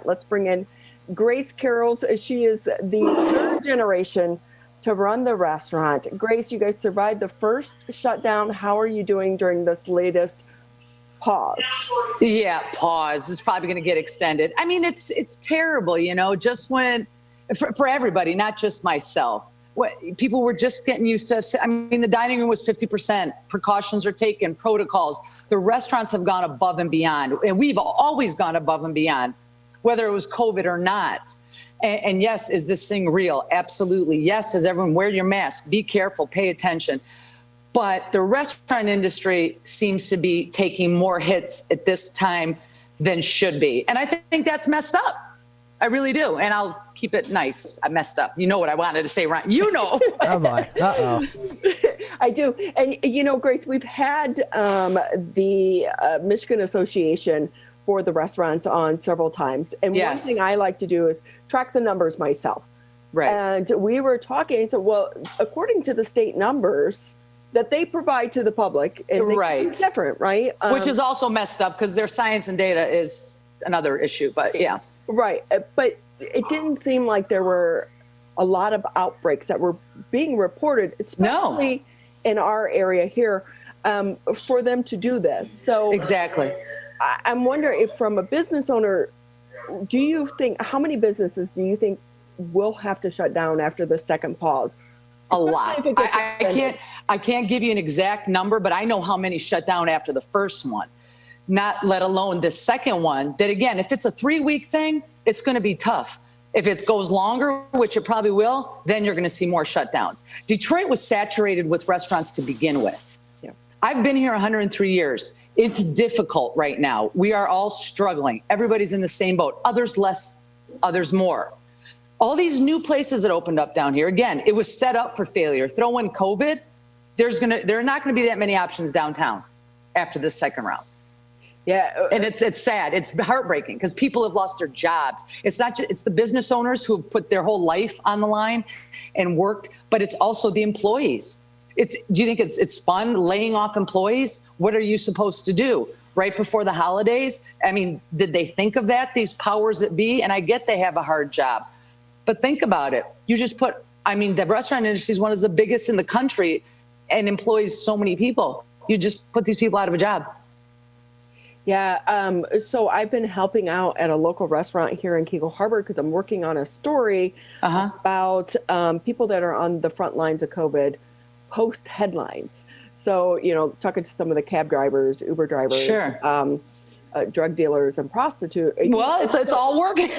restaurant. Let's bring in Grace Keros. She is the third generation to run the restaurant. Grace, you guys survived the first shutdown. How are you doing during this latest pause? Yeah, pause. It's probably going to get extended. I mean, it's terrible, you know, just when, for everybody, not just myself. People were just getting used to, I mean, the dining room was 50%. Precautions are taken, protocols. The restaurants have gone above and beyond. And we've always gone above and beyond, whether it was COVID or not. And yes, is this thing real? Absolutely. Yes, does everyone wear your mask? Be careful, pay attention. But the restaurant industry seems to be taking more hits at this time than should be. And I think that's messed up. I really do. And I'll keep it nice. I messed up. You know what I wanted to say, Ryan. You know. Oh, boy. Uh-oh. I do. And, you know, Grace, we've had the Michigan Association for the restaurants on several times. And one thing I like to do is track the numbers myself. Right. And we were talking, I said, well, according to the state numbers that they provide to the public, and it's different, right? Which is also messed up because their science and data is another issue, but yeah. Right. But it didn't seem like there were a lot of outbreaks that were being reported, especially in our area here, for them to do this. So exactly. I'm wondering if, from a business owner, do you think, how many businesses do you think will have to shut down after the second pause? A lot. I can't give you an exact number, but I know how many shut down after the first one, not let alone the second one. That, again, if it's a 3-week thing, it's going to be tough. If it goes longer, which it probably will, then you're going to see more shutdowns. Detroit was saturated with restaurants to begin with. Yeah. I've been here 103 years. It's difficult right now. We are all struggling. Everybody's in the same boat. Others less, others more. All these new places that opened up down here, again, it was set up for failure. Throw in COVID, there are not going to be that many options downtown after this second round. Yeah. And it's sad. It's heartbreaking because people have lost their jobs. It's not just, it's the business owners who have put their whole life on the line and worked, but it's also the employees. Do you think it's fun laying off employees? What are you supposed to do right before the holidays? I mean, did they think of that, these powers that be? And I get they have a hard job, but think about it. You just put, I mean, the restaurant industry is one of the biggest in the country and employs so many people. You just put these people out of a job. Yeah. So I've been helping out at a local restaurant here in Keego Harbor because I'm working on a story about people that are on the front lines of COVID post headlines. So, you know, talking to some of the cab drivers, Uber drivers, drug dealers and prostitutes. Well, it's all working.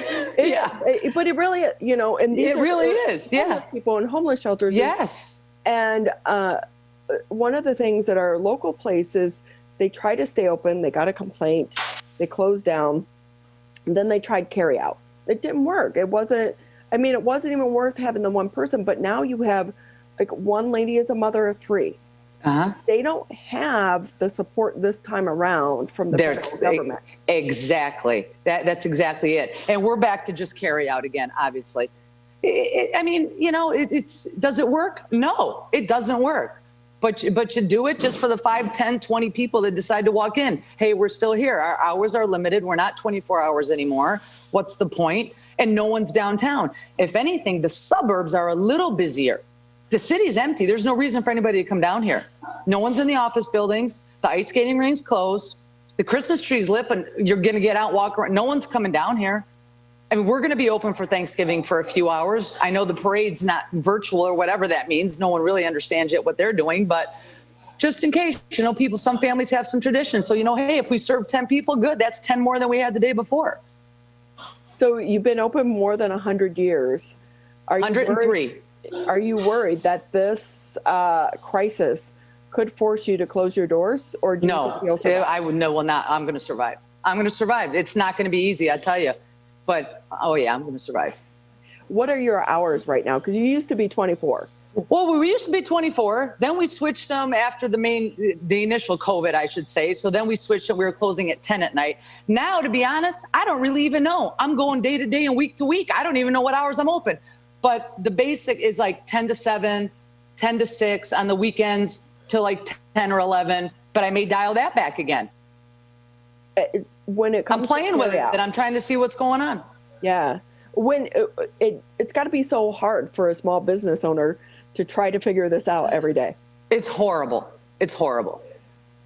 But it really, you know, and these it really is. Yeah. People in homeless shelters. Yes. And one of the things that our local places, they try to stay open. They got a complaint. They closed down. And then they tried carry out. It didn't work. It wasn't even worth having the one person. But now you have, like, one lady is a mother of 3. They don't have the support this time around from the federal government. Exactly. That's exactly it. And we're back to just carry out again, obviously. I mean, you know, does it work? No, it doesn't work. But you do it just for the 5, 10, 20 people that decide to walk in. Hey, we're still here. Our hours are limited. We're not 24 hours anymore. What's the point? And no one's downtown. If anything, the suburbs are a little busier. The city's empty. There's no reason for anybody to come down here. No one's in the office buildings. The ice skating rink's closed. The Christmas tree's lit, but you're going to get out, walk around. No one's coming down here. I mean, we're going to be open for Thanksgiving for a few hours. I know the parade's not virtual or whatever that means. No one really understands yet what they're doing, but just in case, you know, some families have some traditions. So, you know, hey, if we serve 10 people, good. That's 10 more than we had the day before. So you've been open more than 100 years. 103. Are you worried that this crisis could force you to close your doors? Or do you think you'll survive? I would no, well, not. I'm going to survive. I'm going to survive. It's not going to be easy, I tell you. But, oh, yeah, I'm going to survive. What are your hours right now? Because you used to be 24. Well, we used to be 24. Then we switched them after the initial COVID, I should say. So then we switched them. We were closing at 10 at night. Now, to be honest, I don't really even know. I'm going day to day and week to week. I don't even know what hours I'm open. But the basic is like 10 to 7, 10 to 6 on the weekends to like 10 or 11. But I may dial that back again. When it comes I'm playing with it, and I'm trying to see what's going on. Yeah. When it's got to be so hard for a small business owner to try to figure this out every day. It's horrible. It's horrible.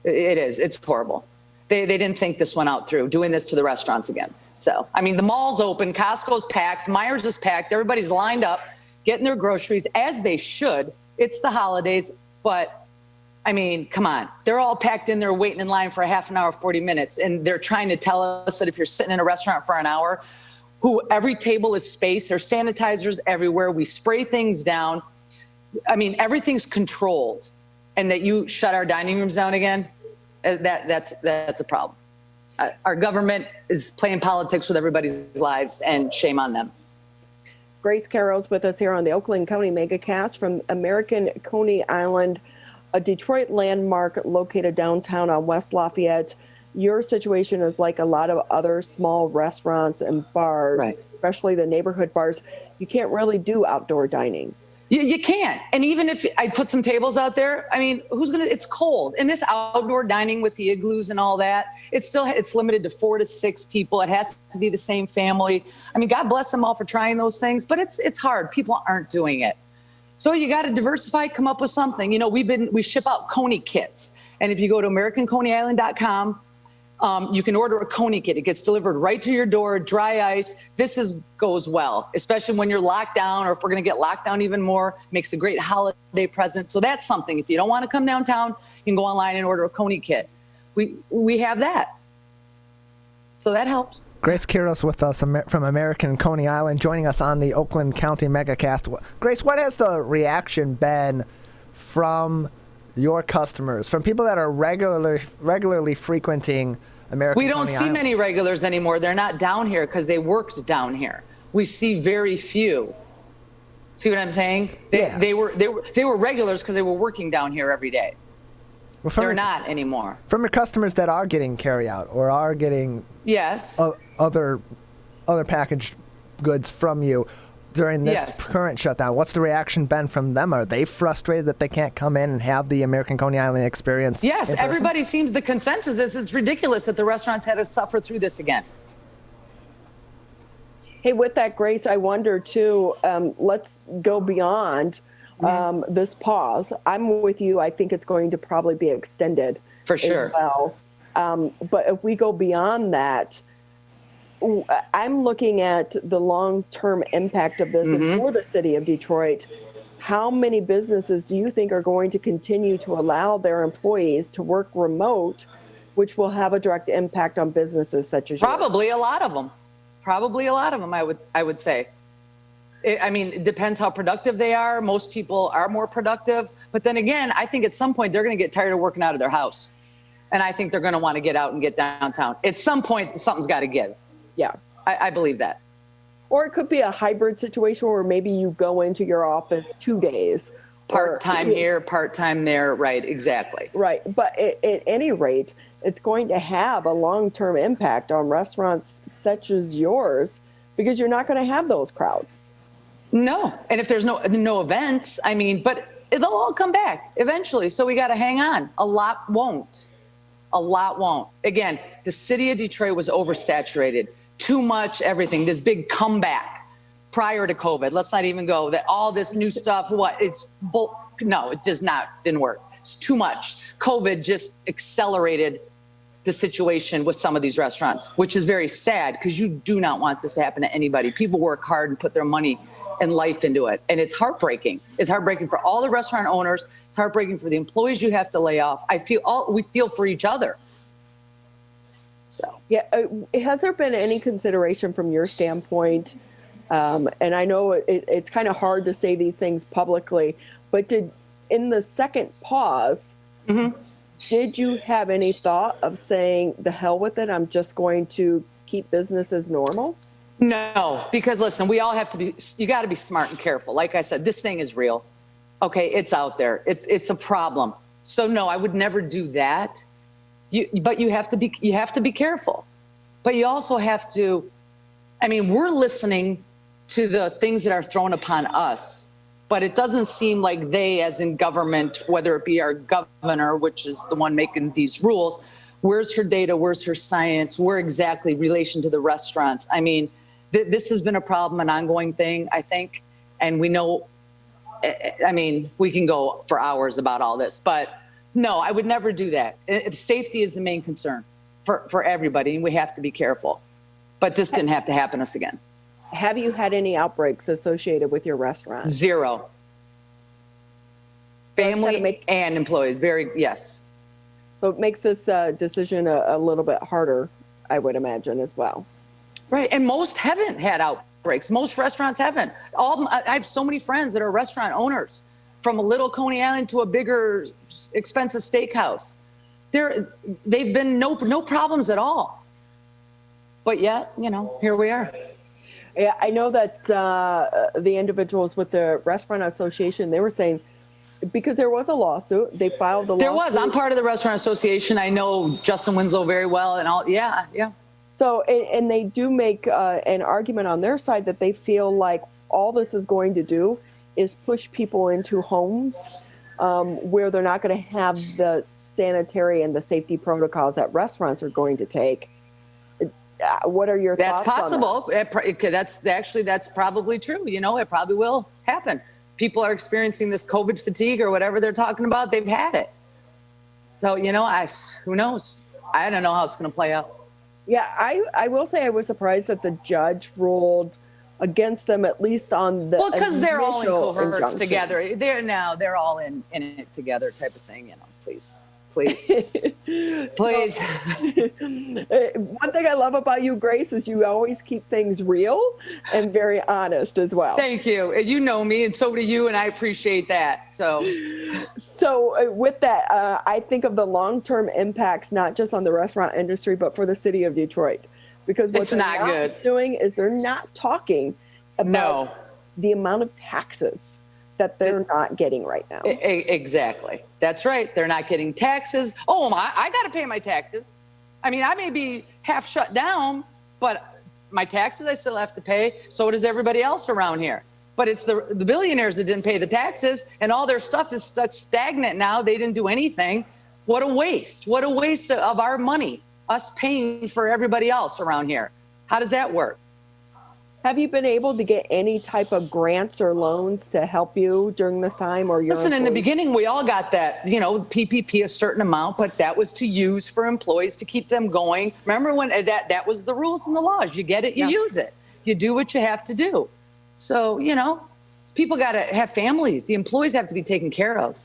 It is. It's horrible. They didn't think this one out through, doing this to the restaurants again. So, I mean, the mall's open, Costco's packed, Myers is packed, everybody's lined up, getting their groceries, as they should. It's the holidays, but, I mean, come on. They're all packed in there waiting in line for a half an hour, 40 minutes, and they're trying to tell us that if you're sitting in a restaurant for an hour, every table is spaced, there's sanitizers everywhere, we spray things down. I mean, everything's controlled, and that you shut our dining rooms down again, that's a problem. Our government is playing politics with everybody's lives, and shame on them. Grace Keros with us here on the Oakland County Megacast from American Coney Island, a Detroit landmark located downtown on West Lafayette. Your situation is like a lot of other small restaurants and bars, right, especially the neighborhood bars. You can't really do outdoor dining. You can't. And even if I put some tables out there, I mean, it's cold. And this outdoor dining with the igloos and all that, it's limited to 4 to 6 people. It has to be the same family. I mean, God bless them all for trying those things, but it's hard. People aren't doing it. So you got to diversify, come up with something. You know, we ship out Coney kits. And if you go to AmericanConeyIsland.com, you can order a Coney kit. It gets delivered right to your door, dry ice. This goes well, especially when you're locked down, or if we're going to get locked down even more. Makes a great holiday present. So that's something. If you don't want to come downtown, you can go online and order a Coney kit. We have that. So that helps. Grace Keros with us from American Coney Island, joining us on the Oakland County Megacast. Grace, what has the reaction been from your customers, from people that are regularly frequenting American Coney Island? We don't see many regulars anymore. They're not down here because they worked down here. We see very few. See what I'm saying? They were regulars because they were working down here every day. Well, they're not anymore. From your customers that are getting carryout or are getting other packaged goods from you during this current shutdown, what's the reaction been from them? Are they frustrated that they can't come in and have the American Coney Island experience? Yes, everybody seems, the consensus is it's ridiculous that the restaurants had to suffer through this again. Hey, with that, Grace, I wonder too, let's go beyond this pause. I'm with you. I think it's going to probably be extended for sure. As well. But if we go beyond that, I'm looking at the long-term impact of this for the city of Detroit. How many businesses do you think are going to continue to allow their employees to work remote, which will have a direct impact on businesses such as Probably yours? A lot of them. Probably a lot of them, I would say. I mean, it depends how productive they are. Most people are more productive. But then again, I think at some point they're going to get tired of working out of their house. And I think they're going to want to get out and get downtown. At some point, something's got to give. Yeah. I believe that. Or it could be a hybrid situation where maybe you go into your office 2 days. Part-time here, part-time there. Right, exactly. Right. But at any rate, it's going to have a long-term impact on restaurants such as yours because you're not going to have those crowds. No. And if there's no events, I mean, but they'll all come back eventually. So we got to hang on. A lot won't. A lot won't. Again, the city of Detroit was oversaturated. Too much everything. This big comeback prior to COVID. Let's not even go that all this new stuff. No, it didn't work. It's too much. COVID just accelerated the situation with some of these restaurants, which is very sad because you do not want this to happen to anybody. People work hard and put their money and life into it. And it's heartbreaking. It's heartbreaking for all the restaurant owners. It's heartbreaking for the employees you have to lay off. We feel for each other. So yeah, has there been any consideration from your standpoint? And I know it's kind of hard to say these things publicly, but in the second pause, did you have any thought of saying the hell with it? I'm just going to keep business as normal? No, because listen, we all have to you got to be smart and careful. Like I said, this thing is real. Okay, it's out there. It's a problem. So no, I would never do that. But you have to be careful. But you also have to, I mean, we're listening to the things that are thrown upon us, but it doesn't seem like they, as in government, whether it be our governor, which is the one making these rules, where's her data? Where's her science? Where exactly relation to the restaurants? I mean, This has been a problem, an ongoing thing, I think. And we know, I mean, we can go for hours about all this, but no, I would never do that. Safety is the main concern for everybody, and we have to be careful. But this didn't have to happen to us again. Have you had any outbreaks associated with your restaurant? Zero. Family and employees, yes. So it makes this decision a little bit harder, I would imagine, as well. Right, and most haven't had outbreaks. Most restaurants haven't. I have so many friends that are restaurant owners, from a little Coney Island to a bigger, expensive steakhouse. They've been no problems at all. But yet, you know, here we are. Yeah, I know that the individuals with the Restaurant Association, they were saying, because there was a lawsuit, they filed the lawsuit. There was. I'm part of the Restaurant Association. I know Justin Winslow very well and all. Yeah. So, and they do make an argument on their side that they feel like all this is going to do is push people into homes where they're not going to have the sanitary and the safety protocols that restaurants are going to take. What are your thoughts? That's possible. That's probably true. You know, it probably will happen. People are experiencing this COVID fatigue or whatever they're talking about. They've had it. So, you know, who knows? I don't know how it's going to play out. Yeah, I will say I was surprised that the judge ruled against them, at least on the because they're all in cohorts injunction. together. They're all in it together type of thing. You know, please. One thing I love about you, Grace, is you always keep things real and very honest as well. Thank you. You know me, and so do you, and I appreciate that. So with that, I think of the long-term impacts, not just on the restaurant industry, but for the city of Detroit. Because what it's they're not good. doing is they're not talking about the amount of taxes that they're not getting right now. Exactly. That's right. They're not getting taxes. Oh, I got to pay my taxes. I mean, I may be half shut down, but my taxes I still have to pay. So does everybody else around here. But it's the billionaires that didn't pay the taxes, and all their stuff is stuck stagnant now. They didn't do anything. What a waste. What a waste of our money, us paying for everybody else around here. How does that work? Have you been able to get any type of grants or loans to help you during this time? Or Listen, in the beginning, we all got that, you know, PPP, a certain amount, but that was to use for employees to keep them going. Remember when that was the rules and the laws? You get it, you use it. You do what you have to do. So, you know, people got to have families. The employees have to be taken care of.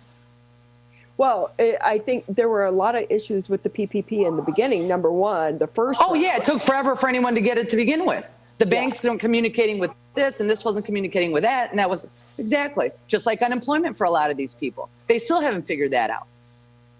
Well, I think there were a lot of issues with the PPP in the beginning. Number one, the first. Oh, yeah, it took forever for anyone to get it to begin with. The banks weren't communicating with this, and this wasn't communicating with that, and that was exactly just like unemployment for a lot of these people. They still haven't figured that out.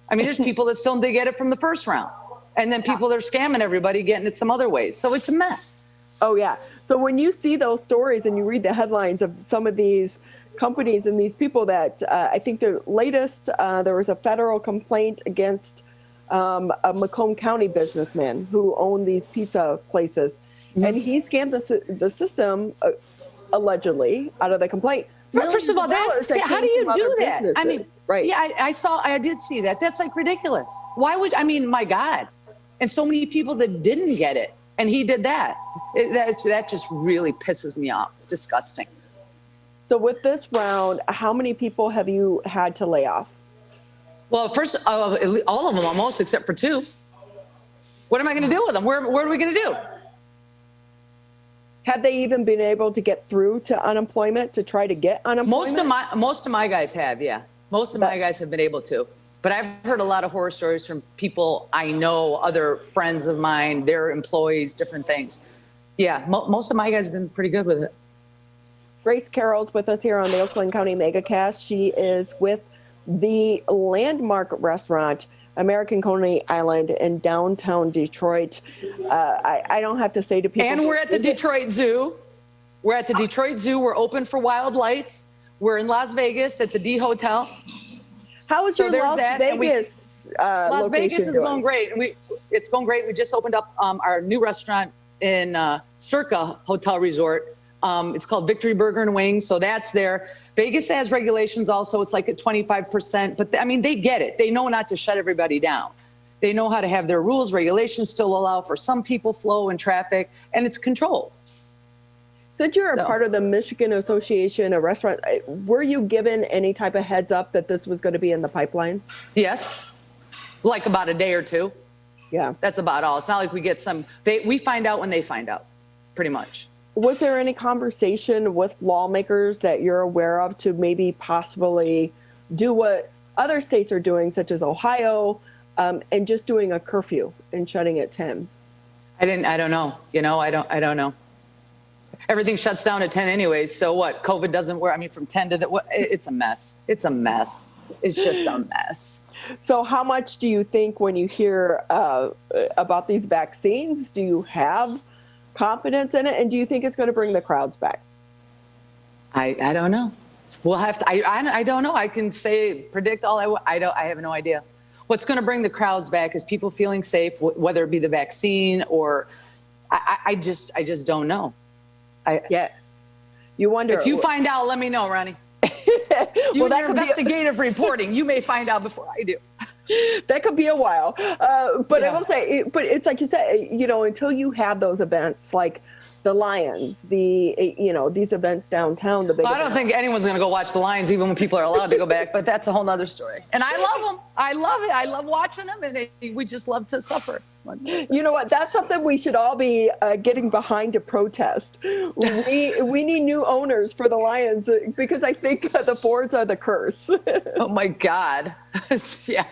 I mean, there's people that still didn't get it from the first round, and then people that are scamming everybody getting it some other ways. So it's a mess. Oh, yeah. So when you see those stories and you read the headlines of some of these companies and these people that I think the latest, there was a federal complaint against a Macomb County businessman who owned these pizza places. And he scammed the system, allegedly, out of the complaint. First of all, how do you do that? I mean, right? Yeah, I did see that. That's like ridiculous. Why would, I mean, my God. And so many people that didn't get it, and he did that. That just really pisses me off. It's disgusting. So with this round, how many people have you had to lay off? Well, first, all of them almost, except for 2. What am I going to do with them? Where are we going to do? Have they even been able to get through to unemployment to try to get unemployment? Most of my guys have, yeah. Most of my guys have been able to. But I've heard a lot of horror stories from people I know, other friends of mine, their employees, different things. Yeah, most of my guys have been pretty good with it. Grace Keros with us here on the Oakland County Megacast. She is with the landmark restaurant, American Coney Island in downtown Detroit. I don't have to say to people. And we're at the Detroit Zoo. We're at the Detroit Zoo. We're open for wild lights. We're in Las Vegas at the D Hotel. How is your Las Vegas Las Vegas is doing? going great. It's going great. We just opened up our new restaurant in Circa Hotel Resort. It's called Victory Burger and Wings. So that's there. Vegas has regulations also. It's like at 25%. But I mean, they get it. They know not to shut everybody down. They know how to have their rules. Regulations still allow for some people flow and traffic, and it's controlled. Since you're a part of the Michigan Association of Restaurant, were you given any type of heads up that this was going to be in the pipelines? Yes. Like about a day or two. Yeah. That's about all. It's not like we get we find out when they find out, pretty much. Was there any conversation with lawmakers that you're aware of to maybe possibly do what other states are doing, such as Ohio, and just doing a curfew and shutting at 10? I don't know. I don't know. Everything shuts down at 10 anyways. So what? COVID doesn't work. I mean, from 10 to it's a mess. It's a mess. It's just a mess. So how much do you think when you hear about these vaccines, do you have confidence in it? And do you think it's going to bring the crowds back? I don't know. We'll have to, I don't know. I can predict all I have no idea. What's going to bring the crowds back is people feeling safe, whether it be the vaccine or I just don't know. You wonder. If you find out, let me know, Ronnie. Your investigative reporting, you may find out before I do. That could be a while. But I will say, but it's like you said, until you have those events like the Lions, these events downtown. I don't think anyone's going to go watch the Lions, even when people are allowed to go back. But that's a whole nother story. And I love them. I love it. I love watching them, and we just love to suffer. You know what? That's something we should all be getting behind to protest. We need new owners for the Lions because I think the Fords are the curse. Oh my God! Yeah.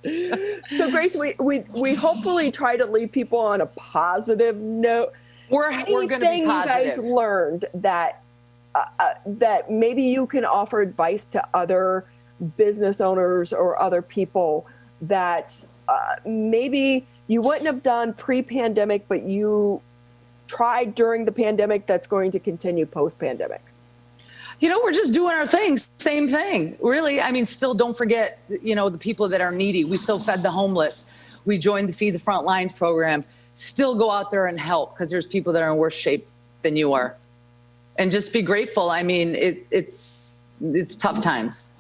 So Grace, we hopefully try to leave people on a positive note. We're going to be positive. You guys learned that that maybe you can offer advice to other business owners or other people that maybe you wouldn't have done pre-pandemic, but you tried during the pandemic that's going to continue post-pandemic? We're just doing our thing. Same thing, really. I mean, still don't forget, the people that are needy. We still fed the homeless. We joined the Feed the Front Lines program. Still go out there and help because there's people that are in worse shape than you are. And just be grateful. I mean, it's tough times.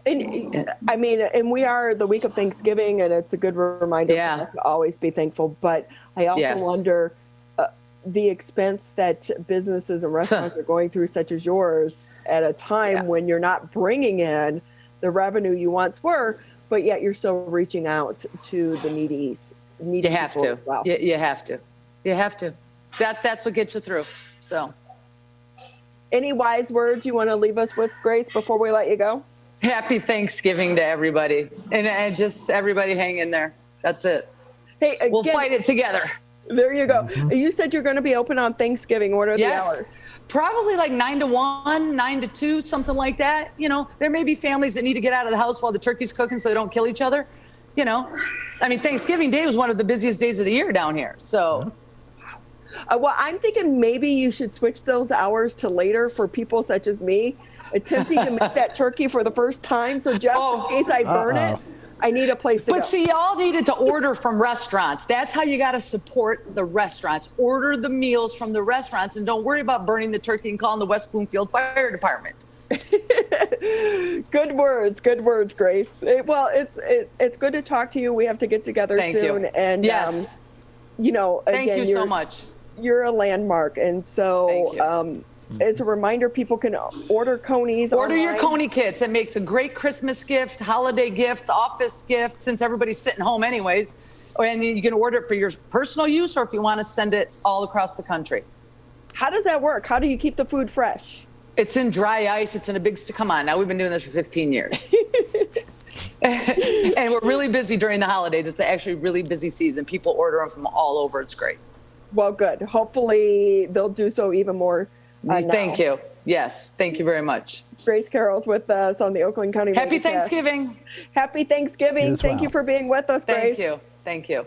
And I mean, and we are the week of Thanksgiving, and it's a good reminder for us to always be thankful. But I also wonder the expense that businesses and restaurants are going through, such as yours, at a time when you're not bringing in the revenue you once were, but yet you're still reaching out to the needy. You have to. Well. You have to. You have to. That's what gets you through. So, any wise words you want to leave us with, Grace, before we let you go? Happy Thanksgiving to everybody, and just everybody hang in there. That's it. Hey, again, we'll fight it together. There you go. Mm-hmm. You said you're going to be open on Thanksgiving. What are the hours? Probably like 9 to 1, 9 to 2, something like that. There may be families that need to get out of the house while the turkey's cooking so they don't kill each other. I mean, Thanksgiving Day was one of the busiest days of the year down here. So, well, I'm thinking maybe you should switch those hours to later for people such as me, attempting to make that turkey for the first time. So just in case I burn it, I need a place to go. But see, y'all needed to order from restaurants. That's how you got to support the restaurants. Order the meals from the restaurants and don't worry about burning the turkey and calling the West Bloomfield Fire Department. Good words, Grace. It's good to talk to you. We have to get together soon. You. And yes, again, thank you so much. You're a landmark, and so as a reminder, people can order Conies. Order online. your Coney kits. It makes a great Christmas gift, holiday gift, office gift, since everybody's sitting home anyways. And you can order it for your personal use, or if you want to send it all across the country. How does that work? How do you keep the food fresh? It's in dry ice. It's in a big, come on, now we've been doing this for 15 years. And we're really busy during the holidays. It's actually really busy season. People order them from all over. It's great. Well, good. Hopefully they'll do so even more Thank you. Yes, thank you very much. Grace Keros with us on the Oakland County Happy Thanksgiving. Happy Thanksgiving. Thank you for being with us, Grace. Thank you. Thank you.